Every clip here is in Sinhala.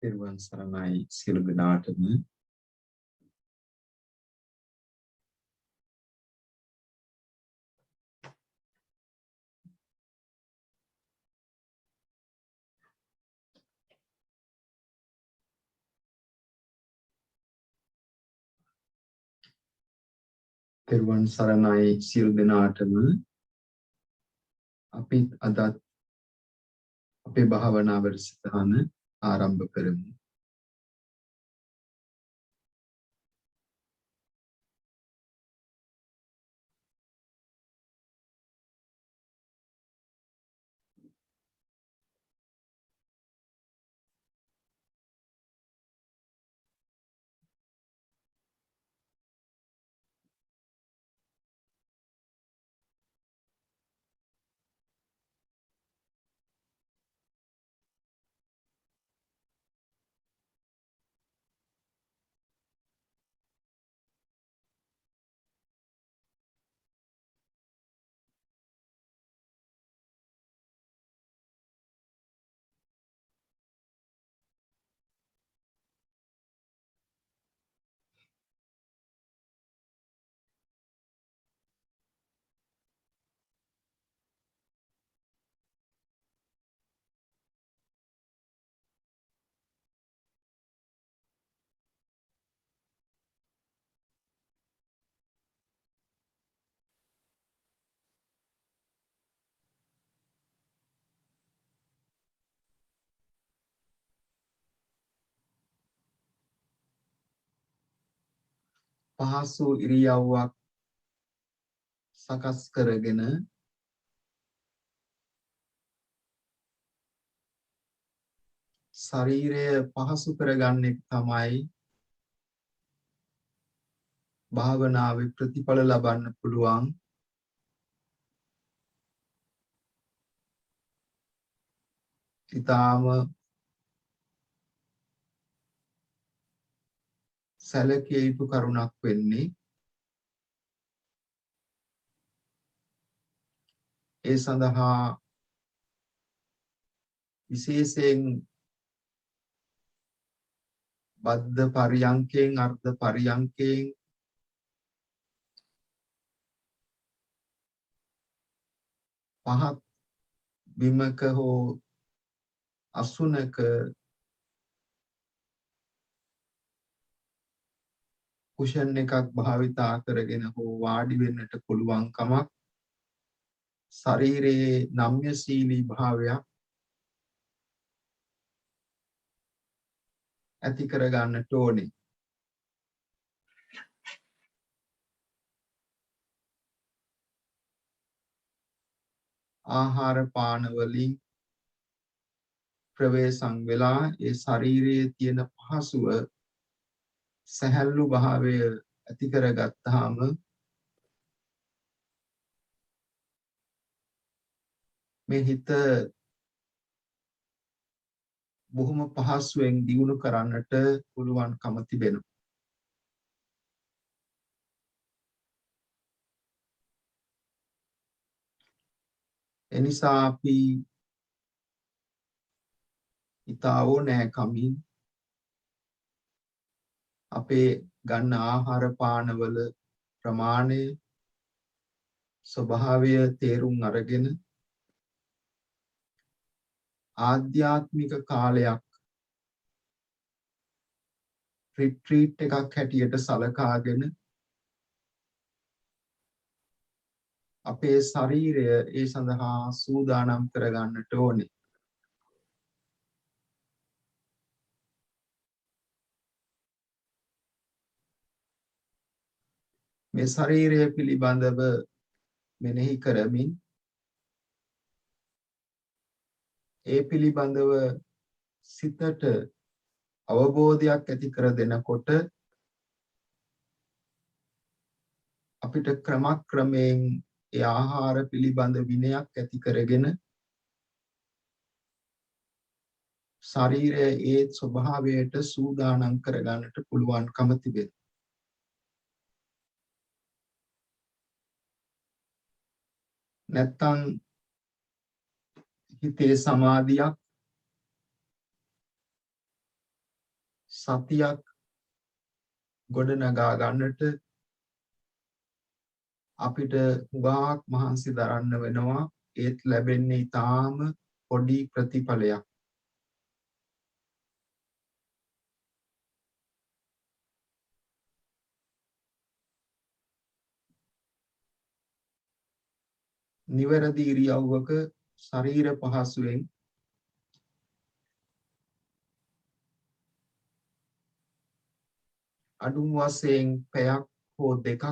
පෙරවන් සරණයි සියලු දෙනාටම. පෙරවන් සරණයි සියලු දෙනාටම. අපි අද අපේ භාවනා වැඩසටහන ආරම්භ කරමු. පහසු ඉරියව්වක් සකස් කරගෙන ශරීරය පහසු කරගන්න එක තමයි භාවනාවේ ප්‍රතිඵල ලබන්න පුළුවන් ඊටාම සැලකිය යුතු කරුණක් වෙන්නේ. ඒ සඳහා විශේෂයෙන් බද්ධ පරියංකයෙන් අර්ධ පරියංකයෙන් පහත් බිමක හෝ අසුනක කුෂන් එකක් භාවිතා කරගෙන හෝ වාඩි වෙන්නට පුළුවන් කමක් ශරීරයේ නම්‍යශීලී භාවයක් ඇති කර ගන්නට ඕනේ. ආහාර පාන වලින් ප්‍රවේශම් වෙලා ඒ ශරීරයේ තියෙන පහසුව සැහැල්ලු භාවය ඇති කරගත්තාම මේ හිත බොහොම පහසුවෙන් දියුණු කරන්නට පුළුවන්කම තිබෙනවා. එනිසා අපි ඊතාවෝ නැකමින් අපේ ගන්න ආහාර පානවල ප්‍රමාණය ස්වභාවය තේරුම් අරගෙන ආධ්‍යාත්මික කාලයක් රිට්‍රීට් එකක් හැටියට සලකාගෙන අපේ ශරීරය ඒ සඳහා සූදානම් කරගන්නට ඕනේ. මේ ශරීරය පිළිබඳව මෙනෙහි කරමින් ඒ පිළිබඳව සිතට අවබෝධයක් ඇති කර දෙනකොට අපිට ක්‍රමක්‍රමයෙන් ඒ ආහාර පිළිබඳ විනයක් ඇති කරගෙන ශරීරය ඒ ස්වභාවයට සූදානම් කරගන්නට පුළුවන්කම තිබෙනවා. නැත්තම් හිතේ සමාධියක් සතියක් ගොඩනගා ගන්නට අපිට හුඟක් මහන්සි දරන්න වෙනවා. ඒත් ලැබෙන්නේ ඊටාම පොඩි ප්‍රතිඵලයක්. නිවැරදි ඉරියව්වක ශරීර පහසුවෙන් අඩුම වශයෙන් පැයක් හෝ දෙකක්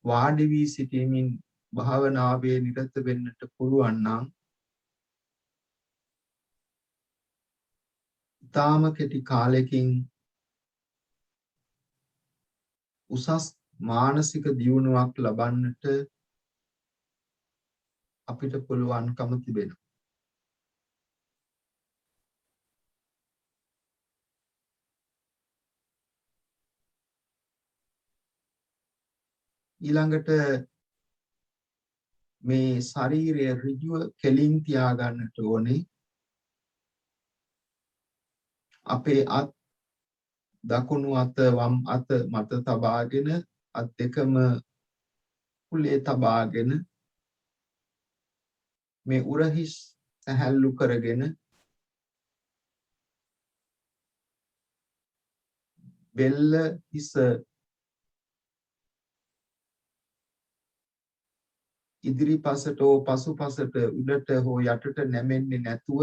වාඩි වී සිටීමෙන් භාවනාවේ නිරත වෙන්නට පුළුවන් නම් ඊටාම කෙටි කාලෙකින් උසස් මානසික දියුණුවක් ලබන්නට අපිට පුළුවන්කම තිබෙනවා. ඊළඟට මේ ශරීරය ඍජුව කෙලින් තියාගන්නට ඕනේ. අපේ අත් දකුණු අත වම් අත මත තබාගෙන අත් දෙකම කුලේ තබාගෙන මේ උරහිස් සැහැල්ලු කරගෙන බෙල්ල හිස ඉදිරිපසට හෝ පසුපසට උඩට හෝ යටට නැමෙන්නේ නැතුව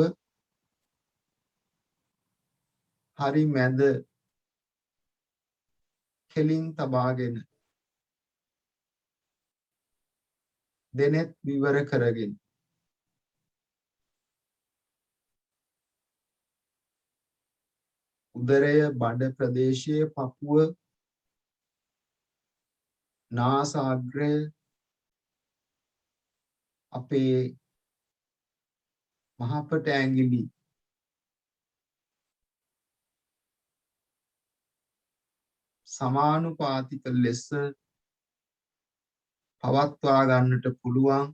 හරි මැද කෙලින් තබාගෙන දෙනෙත් විවර කරගෙන උදරය බඩ ප්‍රදේශයේ පපුව නාසාග්‍රය අපේ මහපට ඇඟිලි සමානුපාතික ලෙස පවත්වා ගන්නට පුළුවන්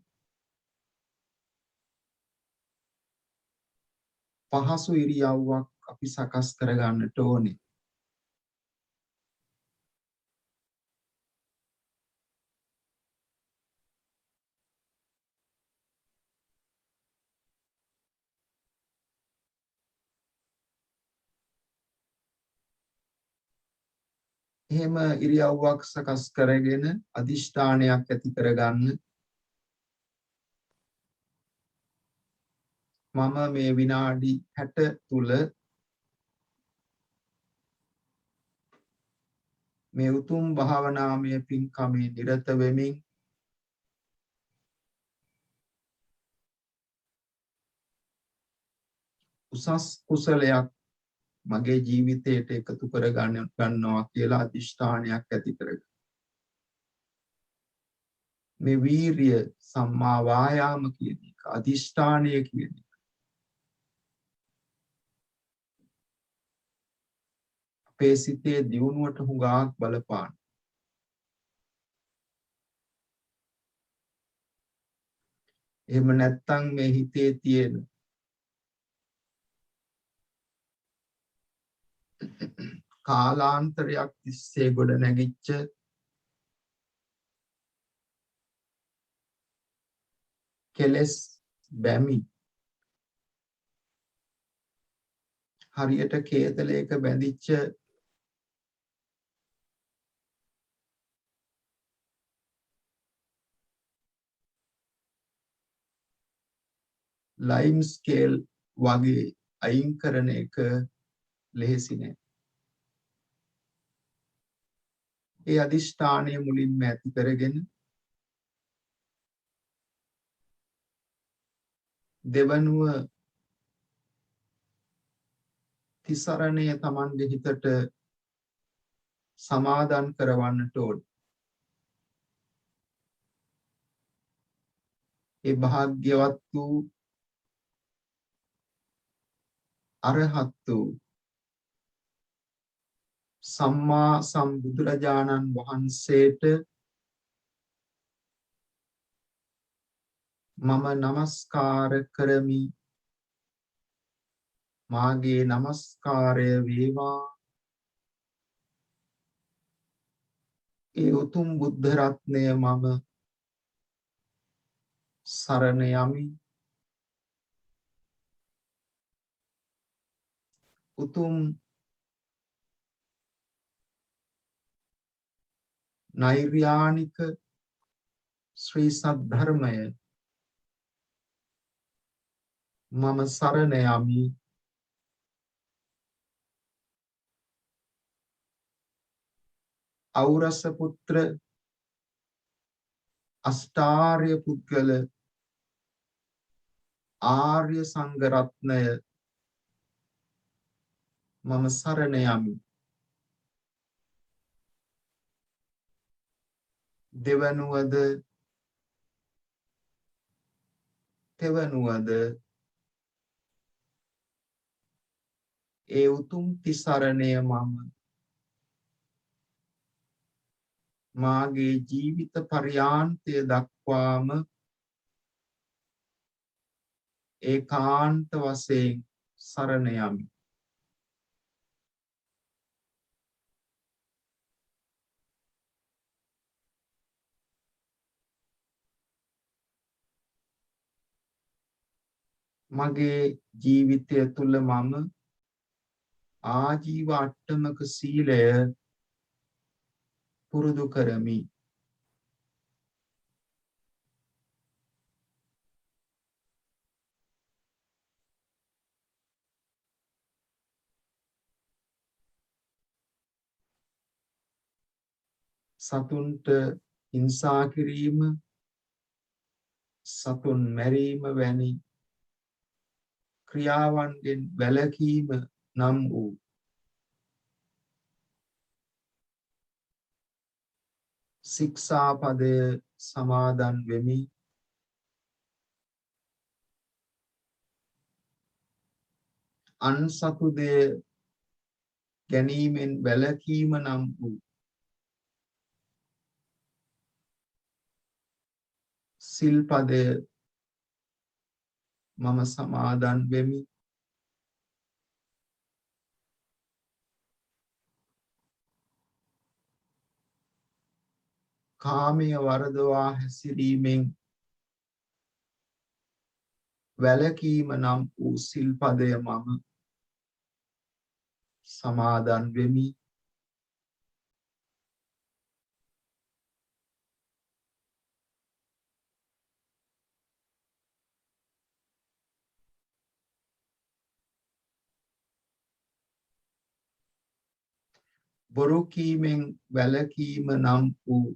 පහසු ඉරියව්වක් අපි සකස් කර ගන්නට ඕනේ. එහෙම ඉරියව්වක් සකස් කරගෙන අදිෂ්ඨානයක් ඇති කරගන්න. මම මේ විනාඩි 60 තුල මේ උතුම් භාවනාමය පින්කමේ නිරත වෙමින් උසස් කුසලයක් මගේ ජීවිතයට එකතු කර ගන්නවා කියලා අදිෂ්ඨානයක් ඇති කරගන්න. මේ වීරිය සම්මා වායාම කියන එක අදිෂ්ඨානය කියන එක අපේ සිතේ දියුණුවට හුඟක් බලපාන. එහෙම නැත්නම් මේ හිතේ තියෙන කාලාන්තරයක් තිස්සේ ගොඩ නැගිච්ච කෙලස් බැමි හරියට කේතලයක බැඳිච්ච ලයිම් ස්කේල් වගේ අයින් කරන එක ලෙහෙසි නෑ. ඒ අදිෂ්ඨානය මුලින්ම ඇති කරගෙන දෙවනුව තිසරණය තමන්ගේ හිතට සමාදන් කරවන්නට ඕන. ඒ භාග්‍යවත් වූ අරහත් වූ සම්මා සම්බුදුරජාණන් වහන්සේට මම නමස්කාර කරමි මාගේ නමස්කාරය වේවා. ඒ උතුම් බුද්ධ රත්නය මම සරණ යමි. උතුම් නෛර්යානික ශ්‍රී සද්ධර්මය මම සරණ යමි. ඖරස පුත්‍ර අෂ්ටාර්ය පුද්ගල ආර්ය සංඝ රත්නය මම සරණ යමි. දෙවනුවද තෙවනුවද ඒ උතුම් තිසරණය මම මාගේ ජීවිත පර්යාන්තය දක්වාම ඒකාන්ත වශයෙන් සරණ යමි. මගේ ජීවිතය තුළ මම ආජීව අට්ටමක සීලය පුරුදු කරමි. සතුන්ට හිංසා කිරීම, සතුන් මැරීම වැනි ක්‍රියාවන්ගෙන් වැළකීම නම් වූ ශික්ෂාපදය සමාදන් වෙමි. අන්සතු දෙය ගැනීමෙන් වැළකීම නම් වූ සිල්පදය මම සමාදන් වෙමි. කාමය වරදවා හැසිරීමෙන් වැළකීම නම් වූ සිල්පදය මම සමාදන් වෙමි. බොරු කීමෙන් වැළකීම නම් වූ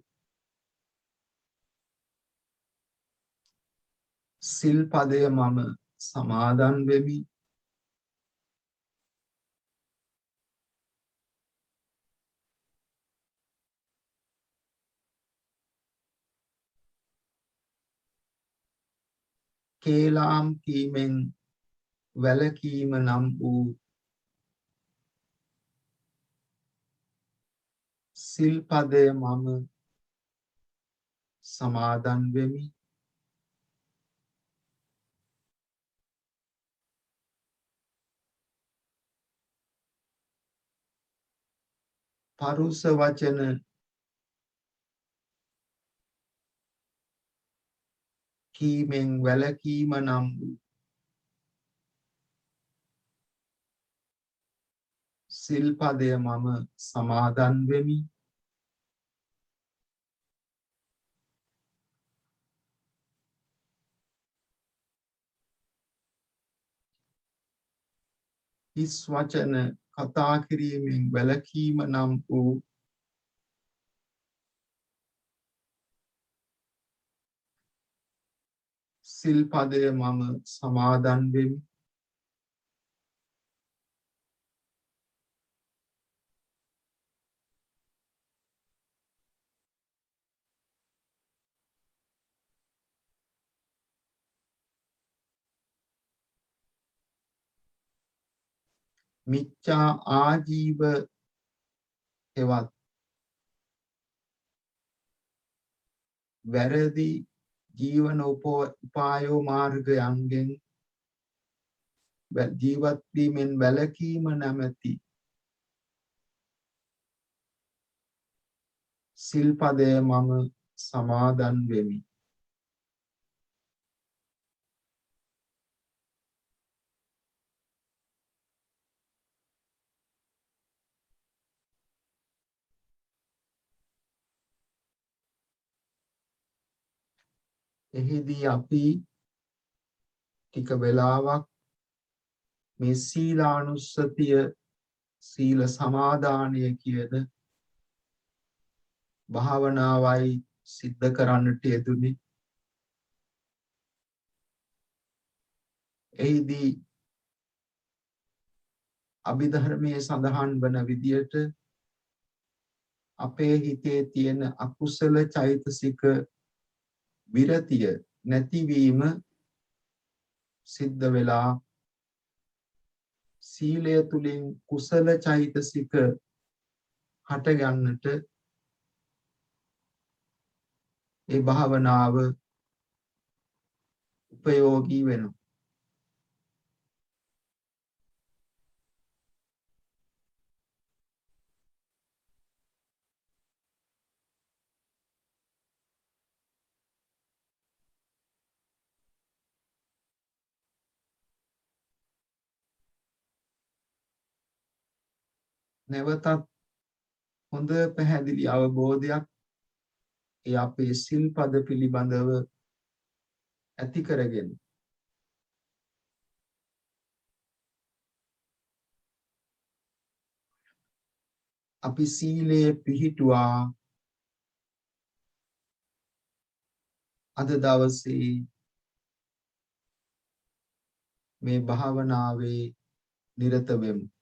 සිල්පදය මම සමාදන් වෙමි. කේලාම් කීමෙන් වැළකීම නම් වූ සිල්පදය මම සමාදන් වෙමි. පරුෂ වචන කීමෙන් වැළකීම නම් වූ සිල්පදය මම සමාදන් වෙමි. හිස් වචන කතා කිරීමෙන් වැළකීම නම් වූ සිල්පදය මම සමාදන් වෙමි. මිච්ඡා ආජීව හෙවත් වැරදි ජීවන උපායෝ මාර්ගයන්ගෙන් ජීවත් වීමෙන් වැළකීම නැමැති සිල්පදය මම සමාදන් වෙමි. එහිදී අපි ටික වෙලාවක් මේ සීලානුස්සතිය සීල සමාදානය කියන භාවනාවයි සිද්ධ කරන්නට යෙදුනි. එහිදී අභිධර්මයේ සඳහන් වන විදියට අපේ හිතේ තියෙන අකුසල චෛතසික විරතිය නැතිවීම සිද්ධ වෙලා සීලය තුලින් කුසල චෛතසික හට ගන්නට ඒ භාවනාව උපයෝගී වෙනවා. නැවතත් හොඳ පැහැදිලි අවබෝධයක් ඒ අපේ සිල්පද පිළිබඳව ඇති කරගෙන අපි සීලයේ පිහිටුවා අද දවසේ මේ භාවනාවේ නිරත වෙමු.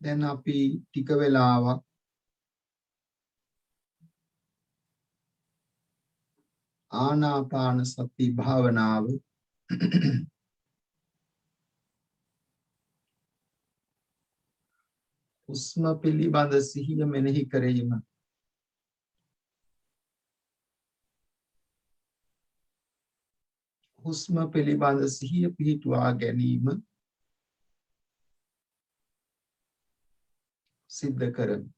දැන් අපි ටික වෙලාවක් ආනාපාන සති භාවනාව හුස්ම පිළිබඳ සිහිය මෙනෙහි කිරීම හුස්ම පිළිබඳ සිහිය පිහිටුවා ගැනීම සිද්ධ කරමු.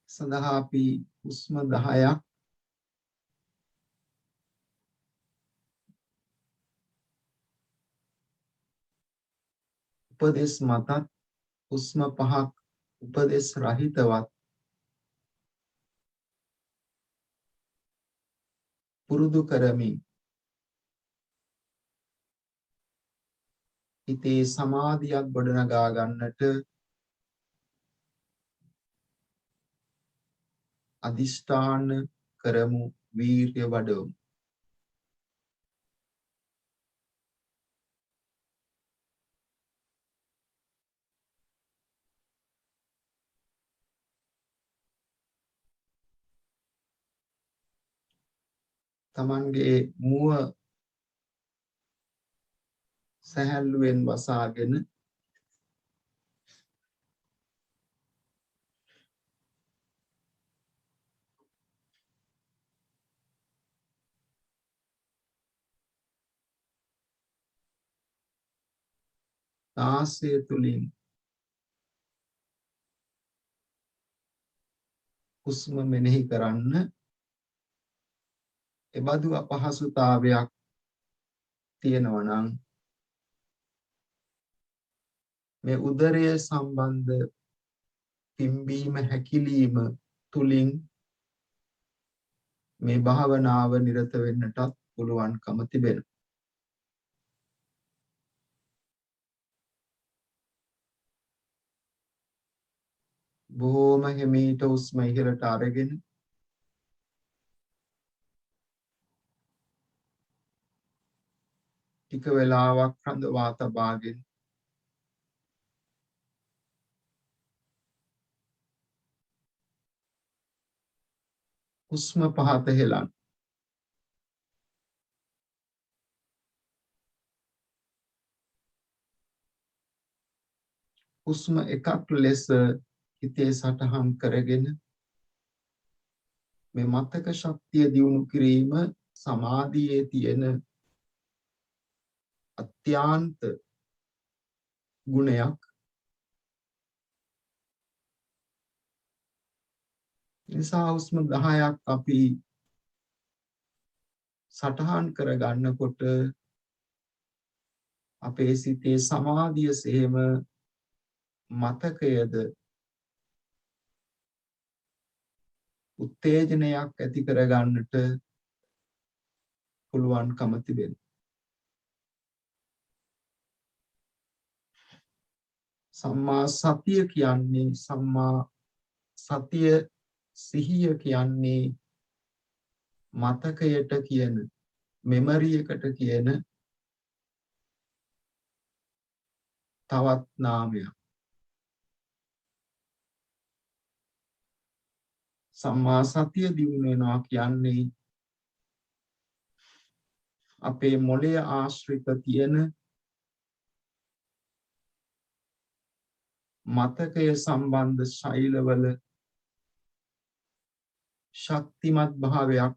සඳහා අපි හුස්ම 10ක් උපදේශ මතත් හුස්ම 5ක් උපදේශ රහිතවත් පුරුදු කරමින් හිතේ සමාධියක් ගොඩනගා ගන්නට අදිෂ්ඨාන කරමු, වීර්ය වඩවමු. තමන්ගේ මුව සැහැල්ලුවෙන් වසාගෙන නාසය තුලින් හුස්ම මෙනෙහි කරන්න. එබඳු අපහසුතාවයක් තියෙනවා නම් මේ උදරය සම්බන්ධ පිම්බීම හැකිලිම තුලින් මේ භාවනාව නිරත වෙන්නටත් පුළුවන්කම තිබෙනවා. බොහෝම හිමීට උස්ම ඉහළට අරගෙන ටික වෙලාවක් රඳවා තබාගෙන හුස්ම පහත හෙලන්න. හුස්ම එකක් ලෙස හිතේ සටහන් කරගෙන මේ මතක ශක්තිය දියුණු කිරීම සමාධියේ තියෙන අත්‍යන්ත ගුණයක්. නිසා හුස්ම 10ක් අපි සටහන් කර ගන්නකොට අපේ සිතේ සමාධිය සෙම මතකයද උත්තේජනයක් ඇති කර ගන්නට පුළුවන්කම තිබෙනවා. සම්මා සතිය කියන්නේ සම්මා සතිය සිහිය කියන්නේ මතකයට කියන මෙමරි එකට කියන තවත් නාමයක්. සම්මා සතිය දියුණු වෙනවා කියන්නේ අපේ මොළය ආශ්‍රිත තියෙන මතකය සම්බන්ධ ශෛලවල ශක්තිමත් භාවයක්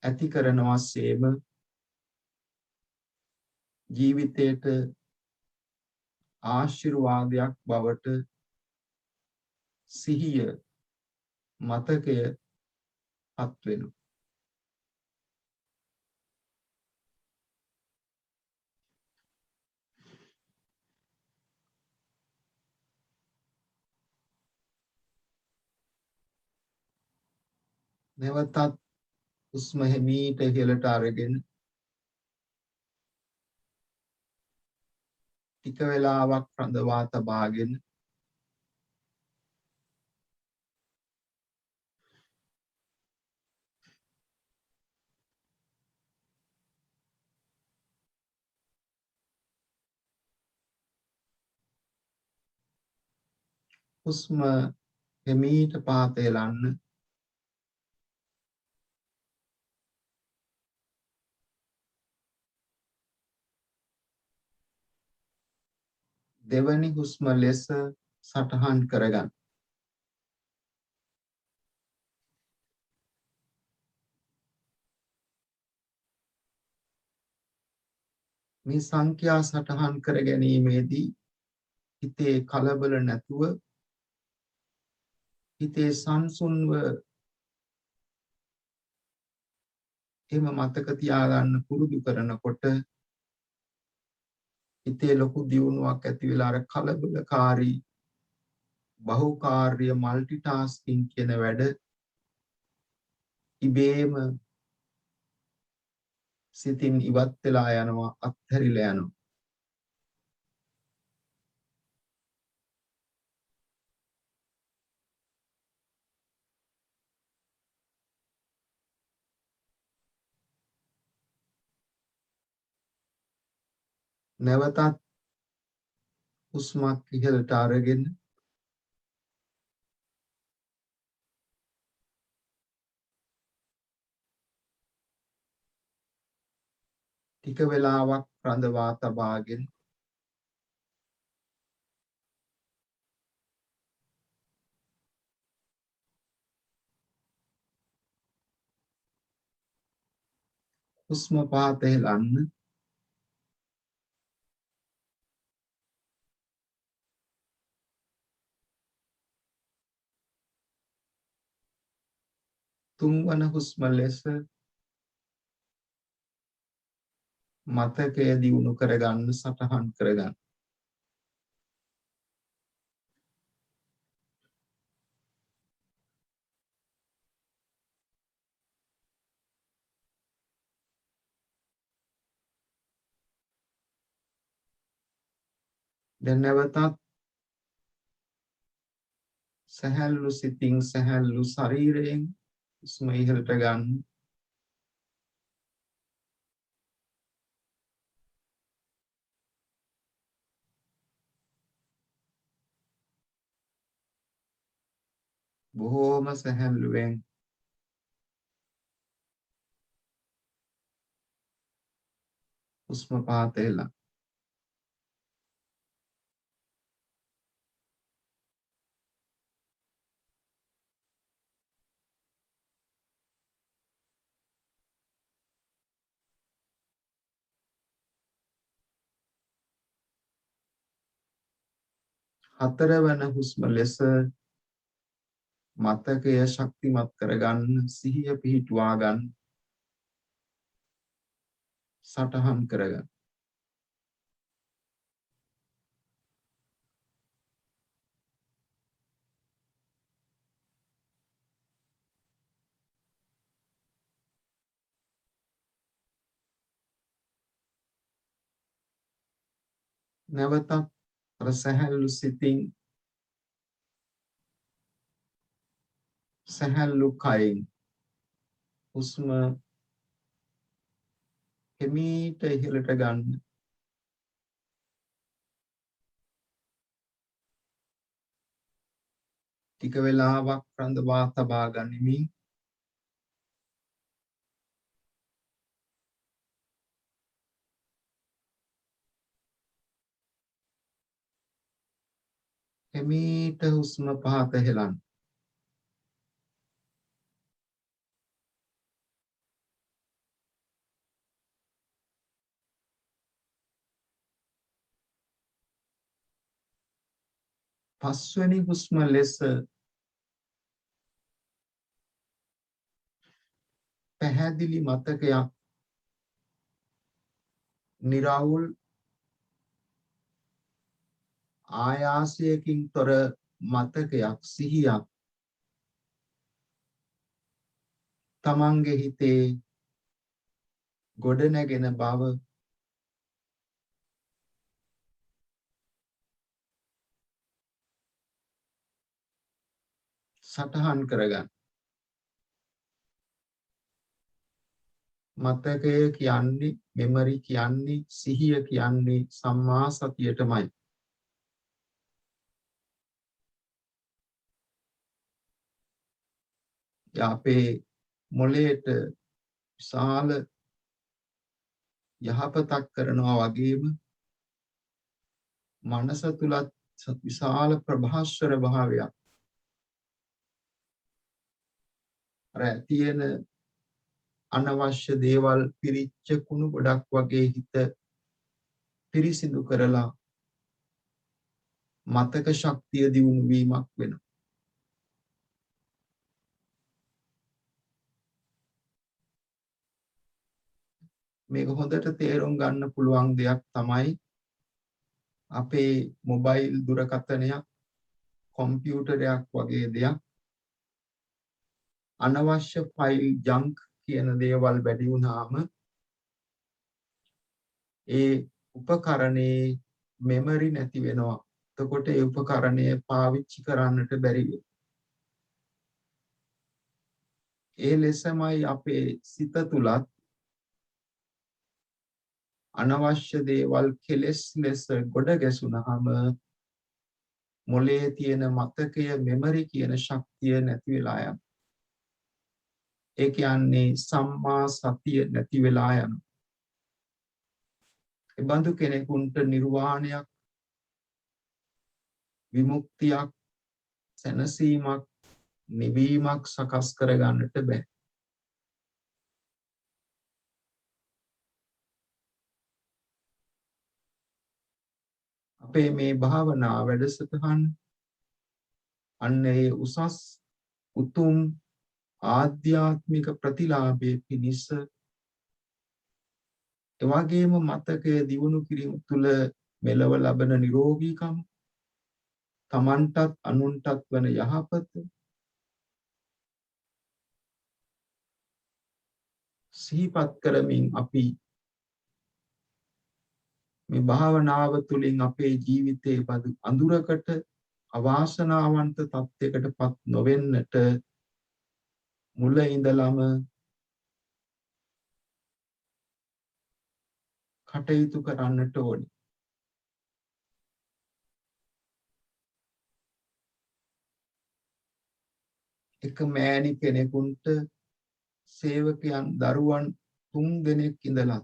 ඇති කරනවා සේම ජීවිතයට ආශිර්වාදයක් බවට සිහිය මතකය පත් වෙනවා. නැවතත් හුස්ම හිමීට ඉහළට අරගෙන ටික වෙලාවක් රඳවා තබාගෙන හුස්ම හිමීට පහත හෙලන්න. දෙවනි හුස්ම ලෙස සටහන් කරගන්න. මේ සංඛ්‍යා සටහන් කර ගැනීමේදී හිතේ කලබල නැතුව හිතේ සංසුන්ව එම මතක තියාගන්න පුරුදු කරනකොට හිතේ ලොකු දියුණුවක් ඇති වෙලා අර කලබලකාරී බහුකාර්ය මල්ටිටාස්කින් කියන වැඩ ඉබේම සිතින් ඉවත් වෙලා යනවා, අත්හැරිලා යනවා. නැවතත් හුස්මක් ඉහළට අරගෙන ටික වෙලාවක් රඳවා තබාගෙන හුස්ම පහත හෙලන්න. තුන්වන හුස්ම ලෙස මතකය දියුණු කරගන්න සටහන් කරගන්න. දැන් නැවතත් සැහැල්ලු සිතින් සැහැල්ලු ශරීරයෙන් හුස්ම ඉහළට ගන්න. බොහෝම සැහැල්ලුවෙන් හුස්ම පාතේලා. හතරවන හුස්ම ලෙස මතකය ශක්තිමත් කරගන්න සිහිය පිහිටුවා ගන්න සටහන් කරගන්න. නැවතත් අර සැහැල්ලු සිතින් සැහැල්ලු කයින් හුස්ම හිමීට ඉහළට ගන්න. ටික වෙලාවක් රඳවා තබා ගනිමින් හිමීට හුස්ම පහත හෙලන්න. පස්වෙනි හුස්ම ලෙස පැහැදිලි මතකයක් නිරවුල් ආයාසයකින් තොර මතකයක් සිහියක් තමන්ගේ හිතේ ගොඩනැගෙන බව සටහන් කරගන්න. මතකය කියන්නේ මෙමරි කියන්නේ සිහිය කියන්නේ සම්මා සතියටමයි. අපේ මොළයට විශාල යහපතක් කරනවා වගේම මනස තුලත් විශාල ප්‍රභාස්වර භාවයක් තියෙන අනවශ්‍ය දේවල් පිරිච්ච කුණු ගොඩක් වගේ හිත පිරිසිදු කරලා මතක ශක්තිය දියුණු වීමක් වෙනවා. මේක හොඳට තේරුම් ගන්න පුළුවන් දෙයක් තමයි අපේ මොබයිල් දුරකථනයක් කොම්පියුටරයක් වගේ දෙයක් අනවශ්‍ය ෆයිල් ජන්ක් කියන දේවල් වැඩි වුණාම ඒ උපකරණේ මෙමරි නැති වෙනවා. එතකොට ඒ උපකරණය පාවිච්චි කරන්නට බැරි වෙනවා. ඒ ලෙසමයි අපේ සිත තුලත් අනවශ්‍ය දේවල් කෙලෙස් ලෙස ගොඩ ගැසුනහම මොලේ තියෙන මතකය මෙමරි කියන ශක්තිය නැති වෙලා යනවා. ඒ කියන්නේ සම්මා සතිය නැති වෙලා යනවා. ඒ බඳු කෙනෙකුට නිර්වාණයක් විමුක්තියක් සැනසීමක් නිවීමක් සකස් කරගන්නට බෑ. අපේ මේ භාවනා වැඩසටහන අන්න ඒ උසස් උතුම් ආධ්‍යාත්මික ප්‍රතිලාභයේ පිණිස ඒ වගේම මතකය දියුණු කිරීම තුළ මෙලව ලබන නිරෝගීකම, තමන්ටත් අනුන්ටත් වන යහපත සිහිපත් කරමින් අපි මේ භාවනාව තුළින් අපේ ජීවිතයේ බඳු අඳුරකට අවාසනාවන්ත තත්යකටපත් නොවෙන්නට මුල ඉඳලම කටයුතු කරන්නට ඕනේ. එක මෑණි කෙනෙකුට සේවකයන් දරුවන් 3 දෙනෙක් ඉඳලා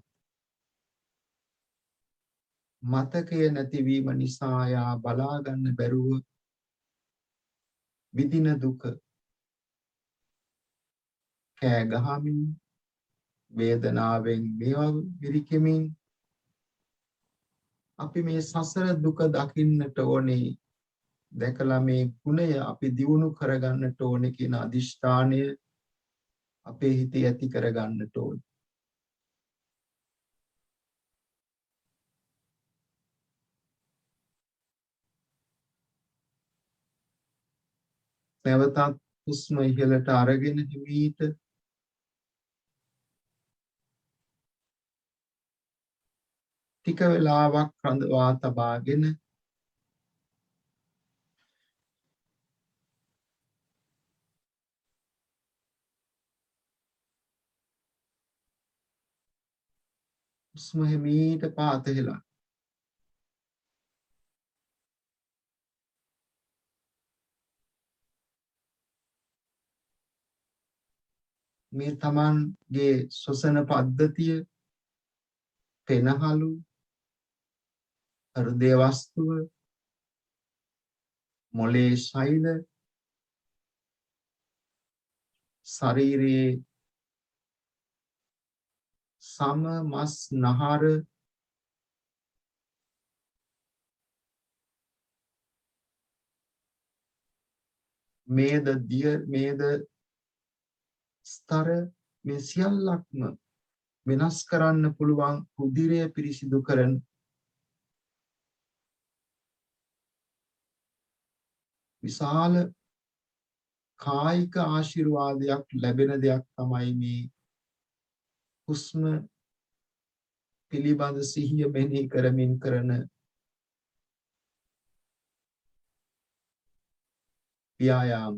මතකය නැතිවීම නිසා යා බලා ගන්න බැරුව විඳින දුක කෑ ගහමින් වේදනාවෙන් මේවා විරිකෙමින් අපි මේ සසර දුක දකින්නට ඕනේ. දැකලා මේ ගුණය අපි දියුණු කරගන්නට ඕනේ කියන අදිෂ්ඨානය අපේ හිතේ ඇති කරගන්නට ඕනේ. නැවතත් හුස්ම ඉහළට අරගෙන හිමීට ටික වෙලාවක් රඳවා තබාගෙන හුස්ම හිමීට පාත හෙලා මේ තමන්ගේ ශ්වසන පද්ධතිය, පෙනහළු, හෘදය වස්තුව, මොළේ ශෛල, ශරීරයේ සම මස් නහර මේද දිය මේද ස්තර මේ සියල්ලක්ම වෙනස් කරන්න පුළුවන් රුධිරය පිරිසිදු කරන විශාල කායික ආශිර්වාදයක් ලැබෙන දෙයක් තමයි මේ හුස්ම පිළිබඳ සිහිය මෙනෙහි කරමින් කරන ව්‍යායාම.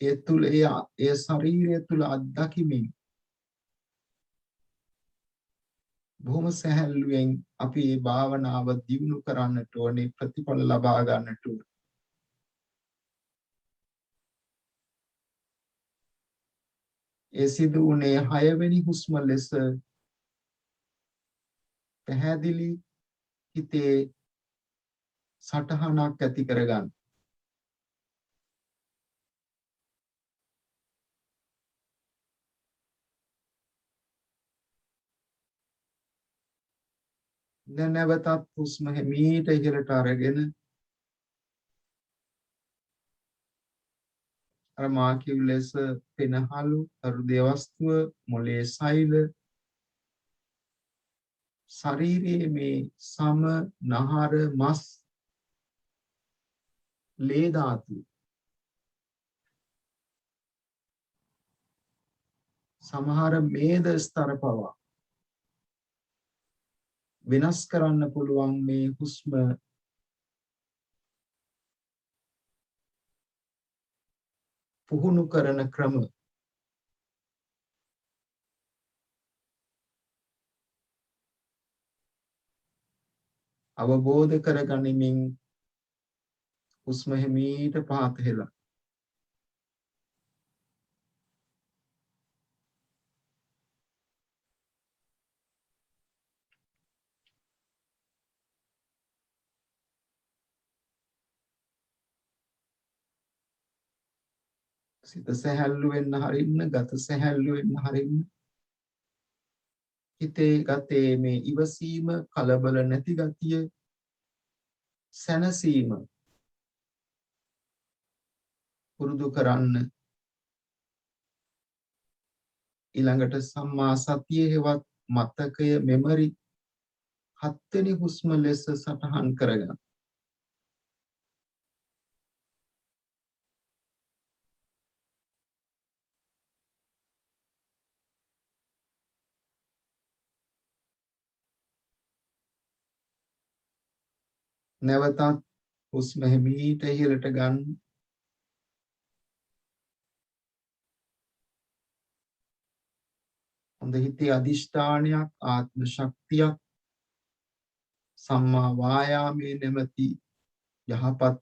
ඒ තුල ඒ ශරීරය තුල අත්දැකීමින් බොහොම සැහැල්ලුවෙන් අපි මේ භාවනාව දියුණු කරන්නට ඕනේ, ප්‍රතිඵල ලබා ගන්නට ඕනේ. ඒ සිදු වුණේ 6 වෙනි හුස්ම ලෙස පැහැදිලි හිතේ සටහනක් ඇති කරගන්න. දැන් නැවතත් හුස්ම හිමීට ඉහළට අරගෙන අර මා කිව් ලෙස පෙනහළු, හෘදය වස්තුව, මොළයේ ශෛල, ශරීරයේ මේ සම නහර මස් ලේ ධාතු සමහර මේද ස්තර පවා වෙනස් කරන්න පුළුවන් මේ හුස්ම පුහුණු කරන ක්‍රම අවබෝධ කරගනිමින් හුස්ම හිමීට පහත හෙලා සිත සැහැල්ලු වෙන්න හරින්න, ගත සැහැල්ලු වෙන්න හරින්න. හිතේ ගතේ මේ ඉවසීම, කලබල නැති ගතිය, සැනසීම පුරුදු කරන්න. ඊළඟට සම්මා සතිය හෙවත් මතකය මෙමරි හත්වෙනි හුස්ම ලෙස සටහන් කරගන්න. නැවතත් හුස්ම හිමීට ඉහළට ගන්න. හොඳ හිතේ අදිෂ්ඨානයක් ආත්ම ශක්තියක් සම්මා වායාමයේ නැමැති යහපත්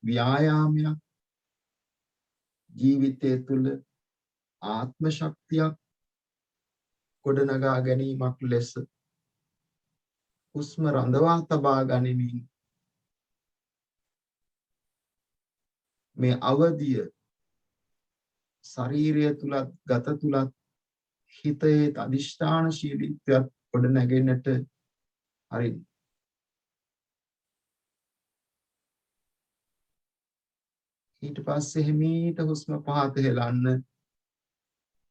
ව්‍යායාමයක් ජීවිතය තුළ ආත්ම ශක්තියක් ගොඩනගා ගැනීමක් ලෙස හුස්ම රඳවා තබා ගනිමින් මේ අවදිය ශරීරය තුලත් ගත තුලත් හිතේ අදිෂ්ඨානශීලීත්වයක් ගොඩ නැගෙන්නට හරි. ඊට පස්සේ හිමීට හුස්ම පහත හෙලන්න.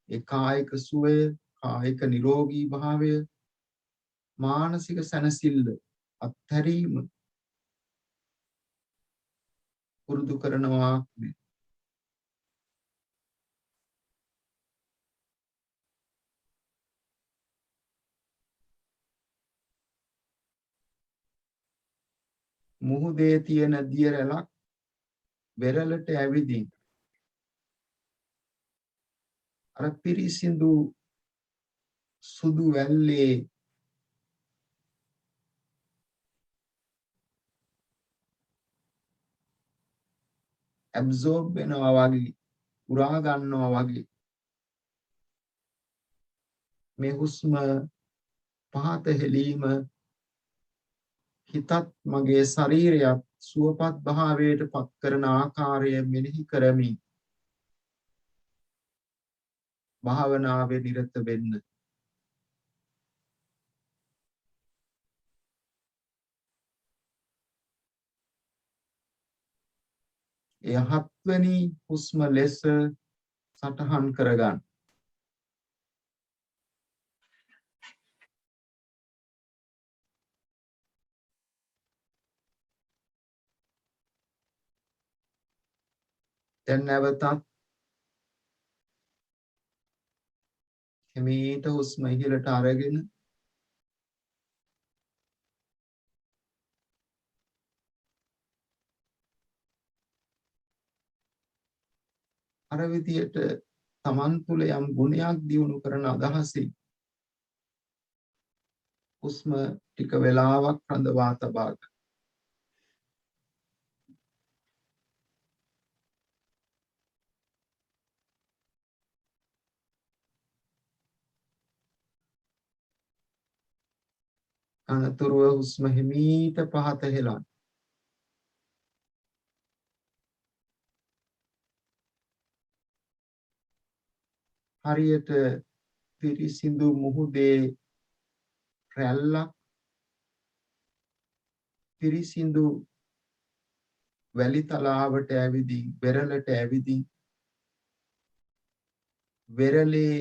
ඒ කායික සුවය, කායික නිරෝගී භාවය, මානසික සැනසෙල්ල අත්හැරීම පුරුදු කරනවා. මුහුදේ තියෙන දිය රැලක් වෙරළට ඇවිදින් අර පිරිසිදු සුදු වැල්ලේ ඇබ්සෝබ් වෙනවා වගේ, උරා ගන්නවා වගේ මේ හුස්ම පහත හෙලීම හිතත් මගේ ශරීරයත් සුවපත් භාවයට පත් කරන ආකාරය මෙනෙහි කරමින් භාවනාවේ නිරත වෙන්න. එය හත්වෙනි හුස්ම ලෙස සටහන් කරගන්න. දැන් නැවතත් හිමීට හුස්ම ඉහළට අරගෙන අර විදියට තමන් තුළ යම් ගුණයක් දියුණු කරන අදහසින් හුස්ම ටික වෙලාවක් රඳවා තබා ගන්න. අනතුරුව හුස්ම හිමීට පහත හෙලන්න. හරියට පිරිසිදු මුහුදේ රැල්ලක් පිරිසිදු වැලි තලාවට ඇවිදින් වෙරළට ඇවිදින් වෙරළේ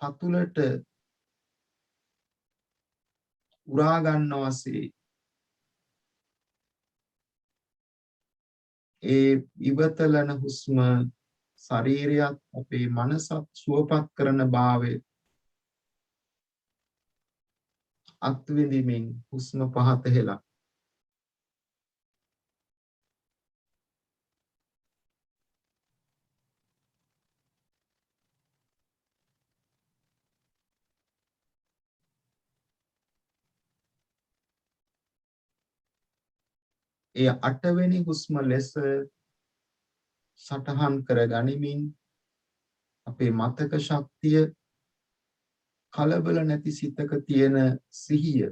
පතුලට උරා ගන්නවාසේ ඒ ඉවතලන හුස්ම ශරීරයත් අපේ මනසත් සුවපත් කරන භාවය අත්විඳිමින් හුස්ම පහත හෙලා. එය අටවෙනි හුස්ම ලෙස සටහන් කර ගනිමින් අපේ මතක ශක්තිය කලබල නැති සිතක තියෙන සිහිය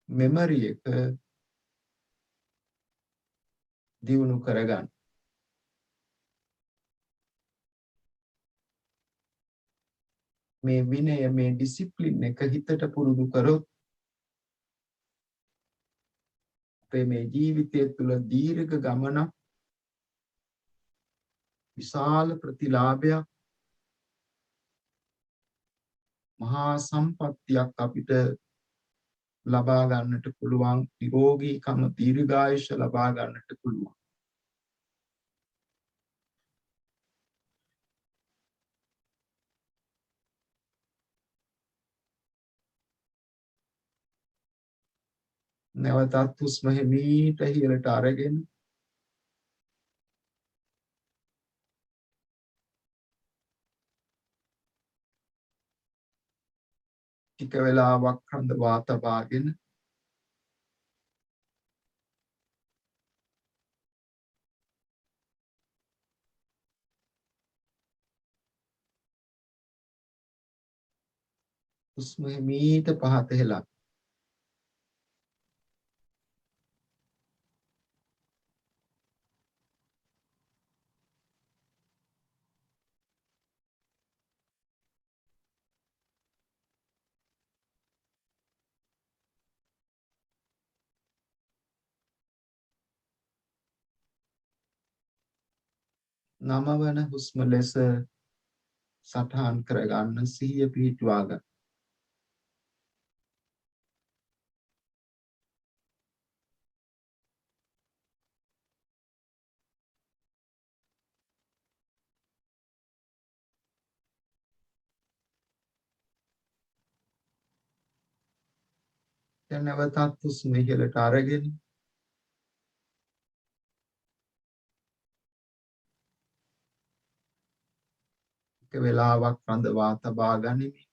මෙමරි එක දියුණු කරගන්න. මේ විනය මේ ඩිසිප්ලින් එක හිතට පුරුදු කරොත් අපේ මේ ජීවිතය තුළ දීර්ඝ ගමනක් විශාල ප්‍රතිලාභයක් මහා සම්පත්තියක් අපිට ලබා ගන්නට පුළුවන් නිරෝගීකම දීර්ඝායුෂ ලබා ගන්නට පුළුවන්. නැවතත් හුස්ම හිමීට ඉහළට අරගෙන ටික වෙලාවක් රඳවා තබාගෙන හුස්ම හිමීට පහත හෙලන්න. නමවන හුස්ම ලෙස සටහන් කරගන්න සිහිය පිහිටුවා ගන්න. දැන් නැවතත් හුස්ම ඉහළට අරගෙන ටික වෙලාවක් රඳවා තබා ගනිමින්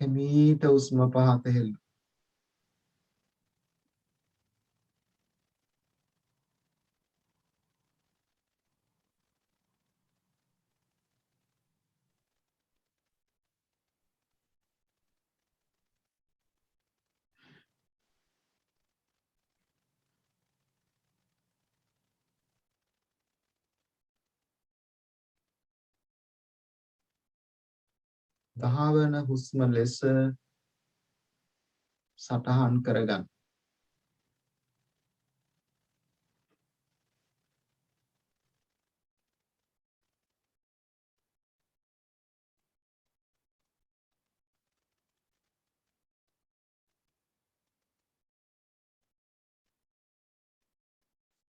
හිමීට හුස්ම පහත හෙලන්න. දහවන හුස්ම ලෙස සටහන් කරගන්න.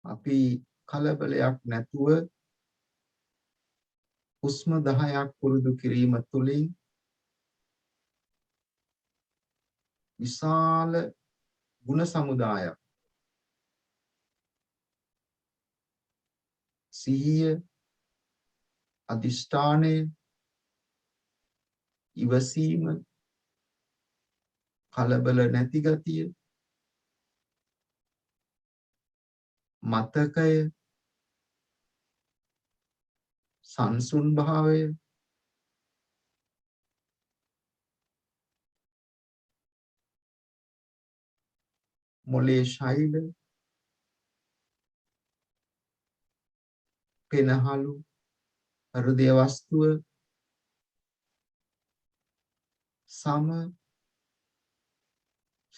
අපි කලබලයක් නැතුව හුස්ම 10ක් පුරුදු කිරීම තුළින් විශාල ගුණ සමුදායක් සිහිය, අදිෂ්ඨානය, ඉවසීම, කලබල නැති ගතිය, මතකය, සංසුන් භාවය, මොලේ ශෛල, පෙනහළු, හෘදය වස්තුව,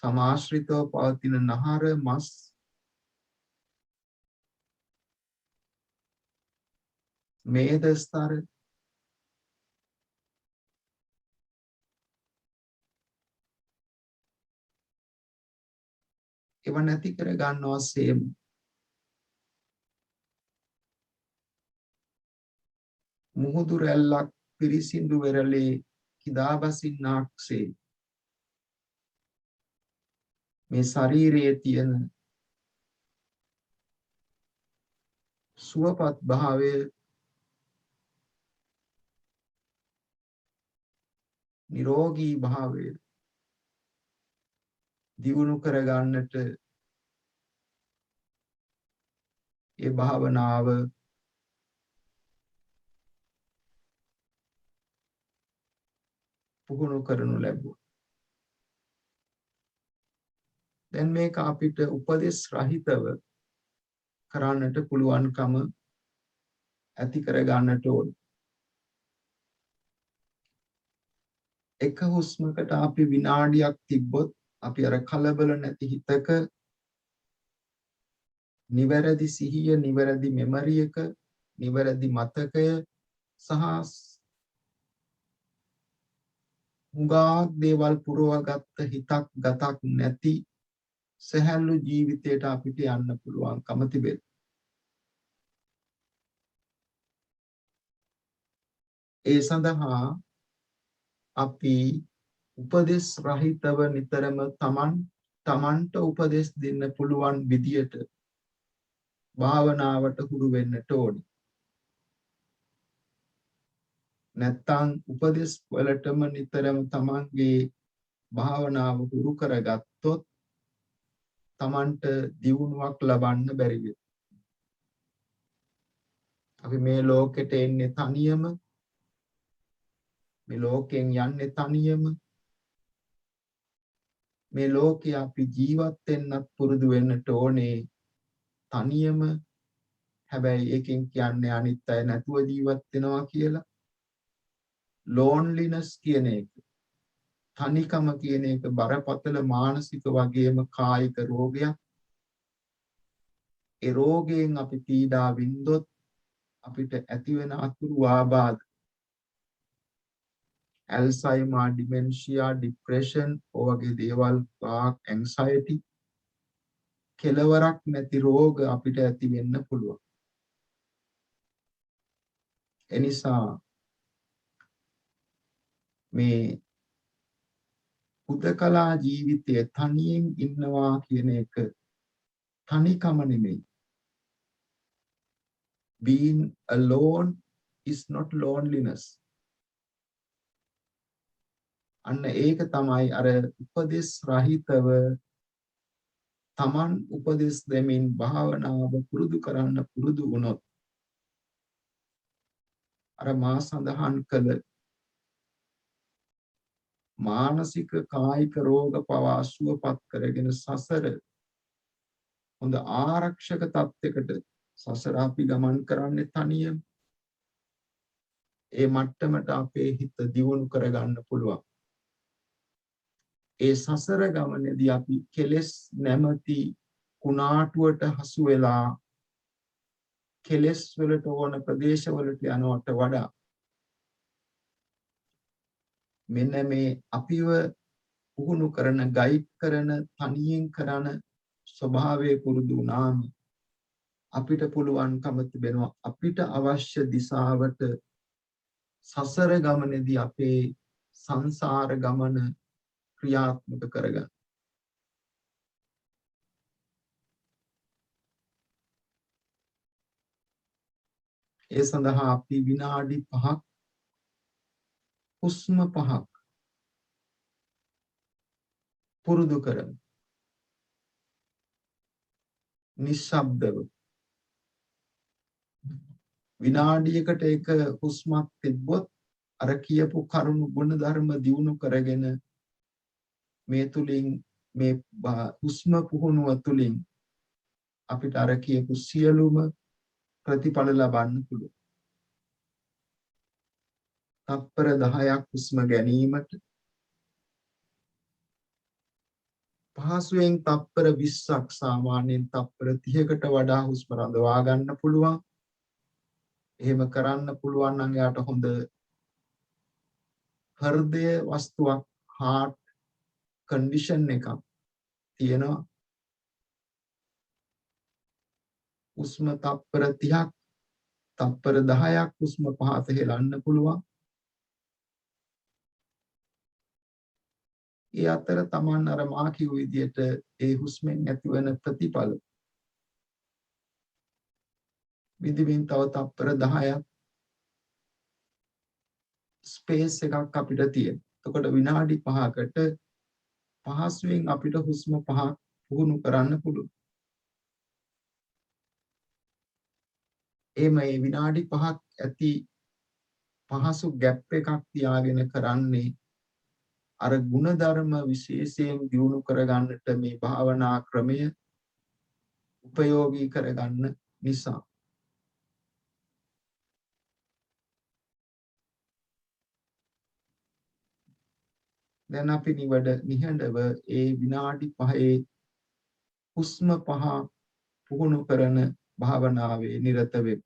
සමාශ්‍රිතව පවතින නහර, මස්, මේද ස්තර, ඒව නැති කර ගන්නවා සේම. මුහුදු රැල්ලක් පිරිසිදු වෙරළේ කිදා බසින්නාක්සේ මේ ශරීරයේ තියෙන සුවපත් භාවය, නිරෝගී භාවය දියුණු කර ගන්නට ඒ භාවනාව පුහුණු කරනු ලැබුවා. දැන් මේක අපිට උපදෙස් රහිතව කරන්නට පුළුවන්කම ඇති කර ගන්නට ඕන. එක හුස්මකට අපි විනාඩියක් තිබ්බොත් අපි අර කලබල නැති හිතක නිවැරදි සිහිය, නිවැරදි මෙමරි එක, නිවැරදි මතකය සහ හුඟක් දේවල් පුරවගත්ත හිතක් ගතක් නැති සැහැල්ලු ජීවිතයට අපිට යන්න පුළුවන්කම තිබෙනවා. ඒ සඳහා අපි උපදෙස් රහිතව නිතරම තමන්ට උපදෙස් දෙන්න පුළුවන් විදියට භාවනාවට හුරු වෙන්නට ඕනි. නැත්තම් උපදෙස් වලටම නිතරම තමන්ගේ භාවනාව හුරු කරගත්තොත් තමන්ට දියුණුවක් ලබන්න බැරි වෙනවා. අපි මේ ලෝකෙට එන්නේ තනියම, මේ ලෝකෙන් යන්නේ තනියම, මේ ලෝකේ අපි ජීවත් වෙන්නත් පුරුදු වෙන්නට ඕනේ තනියම. හැබැයි ඒකෙන් කියන්නේ අනිත් අය නැතුව ජීවත් වෙනවා කියලා. loneliness කියන එක, තනිකම කියන එක බරපතල මානසික වගේම කායික රෝගයක්. ඒ රෝගයෙන් අපි පීඩා වින්දොත් අපිට ඇති වෙන අතුරු ආබාධ ඇල්සයිමර්, ඩිමෙන්ෂියා, ડિප්‍රෙෂන් වගේ දේවල්, ඇන්සයිටි, කෙලවරක් නැති රෝග අපිට ඇති වෙන්න පුළුවන්. එනිසා මේ උදකලා ජීවිතයේ තනියෙන් ඉන්නවා කියන එක තනිකම නෙමෙයි. Being alone is not loneliness. අන්න ඒක තමයි අර උපදෙස් රහිතව තමන් උපදෙස් දෙමින් භාවනාව පුරුදු කරන්න පුරුදු වුණොත් අර මා සඳහන් කළ මානසික කායික රෝග පවා සුවපත් කරගෙන සසර හොඳ ආරක්ෂක තත්යකට සසර අපි ගමන් කරන්නේ තනියම. ඒ මට්ටමට අපේ හිත දියුණු කරගන්න පුළුවන්. ඒ සසර ගමනේදී අපි කෙලෙස් නැමැති කුණාටුවට හසු වෙලා කෙලෙස් වලට ඕන ප්‍රදේශවලට යනවට වඩා මෙන්න මේ අපිව පුහුණු කරන, ගයිඩ් කරන, තනියෙන් කරන ස්වභාවය පුරුදු වුණාම අපිට පුළුවන්කම තිබෙනවා අපිට අවශ්‍ය දිශාවට සසර ගමනේදී අපේ සංසාර ගමන ක්‍රියාත්මක කරගන්න. ඒ සඳහා අපි විනාඩි 5ක් හුස්ම 5ක් පුරුදු කරමු. නිශ්ශබ්දව විනාඩියකට එක හුස්මක් තිබ්බොත් අර කියපු කරුණු ගුණ ධර්ම දියුණු කරගෙන මේ තුලින් මේ හුස්ම පුහුණුව තුලින් අපිට අර කියපු සියලුම ප්‍රතිඵල ලබන්න පුළුවන්. තත්පර 10ක් හුස්ම ගැනීමට පහසුවෙන් තත්පර 20ක්, සාමාන්‍යයෙන් තත්පර 30කට වඩා හුස්ම රඳවා ගන්න පුළුවන්. එහෙම කරන්න පුළුවන් නම් යාට හොඳ හෘදය වස්තුවක්, heart condition එකක් තියෙනවා. හුස්ම තත්පර 30ක්, තත්පර 10ක් හුස්ම පහත හෙලන්න පුළුවන්. ඒ අතර Taman අර මා කිව්ව විදිහට ඒ හුස්මෙන් ඇතිවන ප්‍රතිඵල විදිමින් තව තත්පර 10ක් ස්පේස් එකක් අපිට තියෙනවා. එතකොට විනාඩි 5කට පහසුවෙන් අපිට හුස්ම 5ක් පුහුණු කරන්න පුළුවන්. මේ විනාඩි 5ක් ඇති පහසු ગેප් එකක් තියාගෙන කරන්නේ අර ಗುಣධර්ම විශේෂයෙන් දියුණු කරගන්නට මේ භාවනා ක්‍රමය උපයෝගී කරගන්න නිසා. දැන් අපි නිහඬව ඒ විනාඩි 5 හුස්ම පහ පුහුණු කරන භාවනාවේ නිරත වෙමු.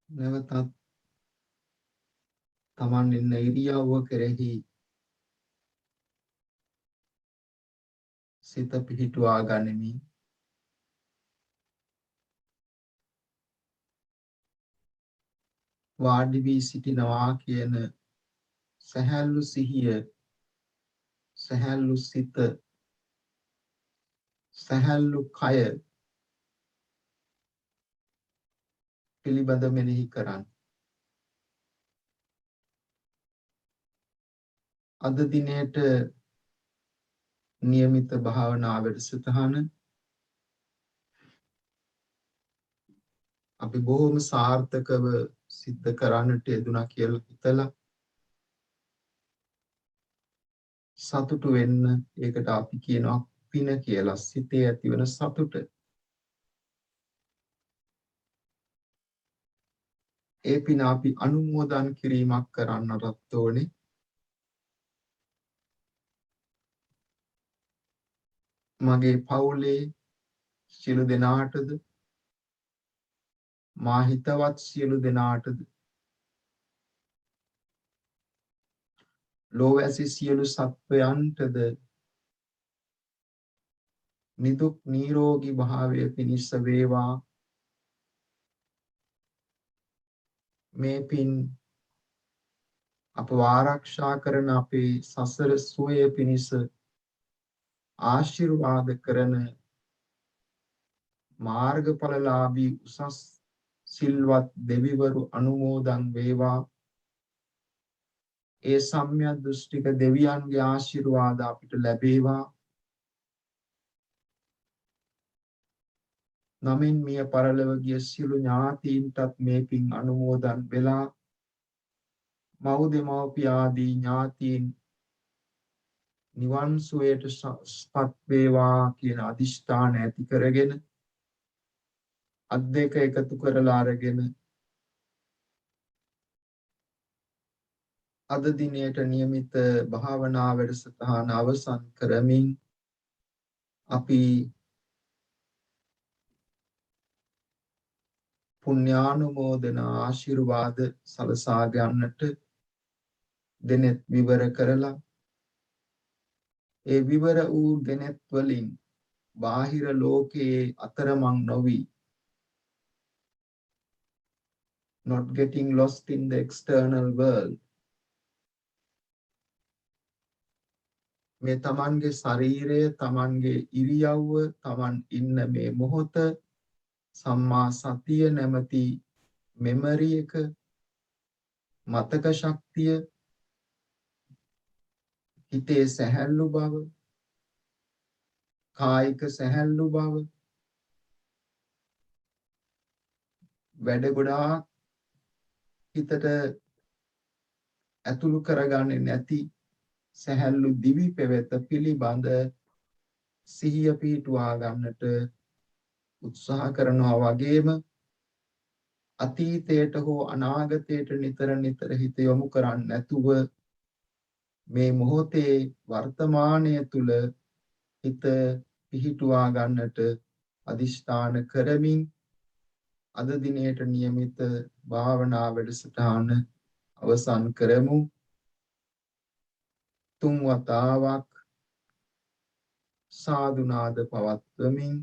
නැවතත් තමන් ඉන්න ඉරියව්ව කෙරෙහි සිත පිහිටුවා ගනිමින් වාඩි වී සිටිනවා කියන සැහැල්ලු සිහිය, සැහැල්ලු සිත, සැහැල්ලු කය පිළිබඳ මෙනෙහි කරන්න. අද දිනේට નિયમિત භාවනා වැඩසටහන අපි බොහොම සාර්ථකව සිද්ධ කරන්නට යෙදුණා කියලා හිතලා සතුටු වෙන්න, ඒකට අපි කියනවා පින කියලා. සිතේ ඇතිවන සතුට. ඒ පින අපි අනුමෝදන් කිරීමක් කරන්නටත් ඕනේ. මගේ පවුලේ සියලු දෙනාටද, මා හිතවත් සියලු දෙනාටද, ලෝවැසි සියලු සත්වයන්ටද නිදුක් නිරෝගී භාවය පිණිස වේවා. මේ පින් අප ආරක්ෂා කරන අපේ සසර සුවය පිණිස ආශිර්වාද කරන මාර්ගඵලලාභී උසස් සිල්වත් දෙවිවරු අනුමෝදන් වේවා. ඒ සම්‍යක් දෘෂ්ටික දෙවියන්ගේ ආශිර්වාද අපිට ලැබේවා. නමින් මිය පරලොව ගිය සියලු ඥාතීන්ටත් මේ පින් අනුමෝදන් වෙලා මව් දෙමව්පිය ආදී ඥාතීන් නිවන් සුවයට පත් වේවා කියන අදිෂ්ඨාන ඇති කරගෙන අත් දෙක එකතු කරලා අරගෙන අද දිනයට નિયમિત භාවනා වැඩසටහන අවසන් කරමින් අපි පුණ්‍යානුමෝදන ආශිර්වාද සලසා ගන්නට දෙනෙත් විවර කරලා ඒ විවර වූ දෙනෙත් වලින් බාහිර ලෝකයේ අතරමං නොවි, not getting lost in the external world, මේ තමන්ගේ ශරීරය, තමන්ගේ ඉරියව්ව, තමන් ඉන්න මේ මොහොත සම්මා සතිය නැමැති මෙමරි එක, මතක ශක්තිය, හිතේ සැහැල්ලු බව, කායික සැහැල්ලු බව, වැඩ ගොඩාක් හිතට ඇතුළු කරගන්නේ නැති සැහැල්ලු දිවි පෙවෙත පිළිබඳ සිහිය පිහිටුවා ගන්නට උත්සාහ කරනවා වගේම අතීතයට හෝ අනාගතයට නිතර නිතර හිත යොමු කරන්නේ නැතුව මේ මොහොතේ වර්තමානය තුල හිත පිහිටුවා ගන්නට අදිෂ්ඨාන කරමින් අද දිනේට નિયમિત භාවනා වැඩසටහන අවසන් කරමු. තුන් වතාවක් සාදු නාද පවත්වමින්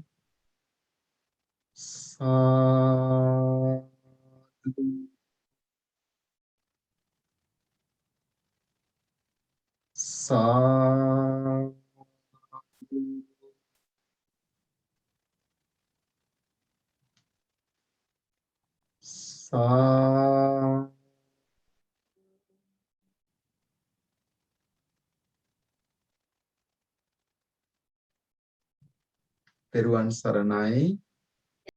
සාදු සාදු සාදු. තෙරුවන් සරණයි.